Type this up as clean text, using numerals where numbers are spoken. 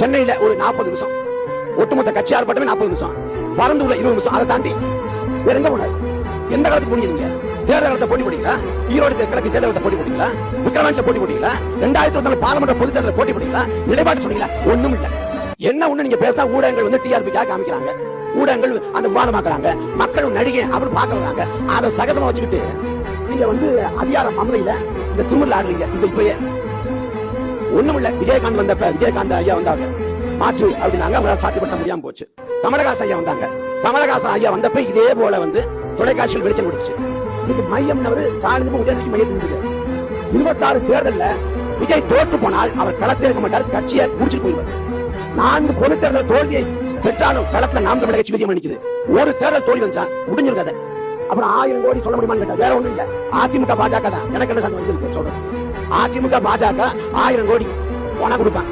சென்னையில ஒரு 40 நிமிஷம், ஒட்டுமொத்த கட்சி ஆர்ப்பாட்டமே 40 நிமிஷம், பரந்தூர்ல 20 நிமிஷம். அதை தாண்டி வேற எங்க போனாரு? எந்த காலத்துக்கு போனீங்க? தேர்தல் காலத்தை போட்டி போட்டீங்களா? ஈரோடு கிழக்கு தேர்தல் காலத்தை போட்டி போட்டீங்களா? விக்கிரவாண்டியில போட்டி போட்டீங்களா? 2024 பார்லிமெண்ட் பொது தேர்தலில் போட்டி போட்டீங்களா? நிலைப்பாடு சொன்னீங்களா? ஒண்ணும் இல்ல. என்ன ஒண்ணு நீங்க பேசினா ஊடகங்கள் வந்து டிஆர்பிக்காக காமிக்கிறாங்க, ஊடகங்கள் அந்த விவாதமாக்குறாங்க, மக்களும் நடிகை அவர் பார்க்க வராங்க. அதை சகஜமா வச்சுக்கிட்டு நீங்க வந்து அதிகாரம் அமலையில இந்த திமுறல ஆடுறீங்க. இப்பயே ஒண்ணும் இல்ல. விஜயகாந்த் வந்தப்ப விஜயகாந்த் ஐயா வந்தாங்க, மாற்று அப்படின்னாங்க, அவங்களால சாத்தியப்படுத்த முடியாம போச்சு. கமலஹாசன் ஐயா வந்தாங்க, கமலஹாசன் ஐயா வந்தப்ப இதே போல வந்து தொலைக்காட்சியில் வெளிச்சம் கொடுத்துச்சு. இன்னைக்கு மையம் ஸ்டாலினுக்கு உதயநிதிக்கு மையத்தில் 26 தேர்தல்ல விஜய் தோற்று போனால் அவர் களத்தில் இருக்க மாட்டார், கட்சியை முடிச்சுட்டு போயிடுவார். 4 பொது தேர்தல் தோல்வியை பெற்றாலும் களத்துல நாம் தமிழக கட்சி விஜயம் நிக்குது. ஒரு தேர்தல் தோல்வி வந்தா முடிஞ்சிருக்காது. அப்புறம் 1000 கோடி சொல்ல முடியுமான்னு கேட்டா வேற ஒண்ணும் இல்ல. அதிமுக பாஜக தான். எனக்கு என்ன சந்தேகம் சொல்றேன், அதிமுக பாஜக 1000 கோடி போனா கொடுப்பான்.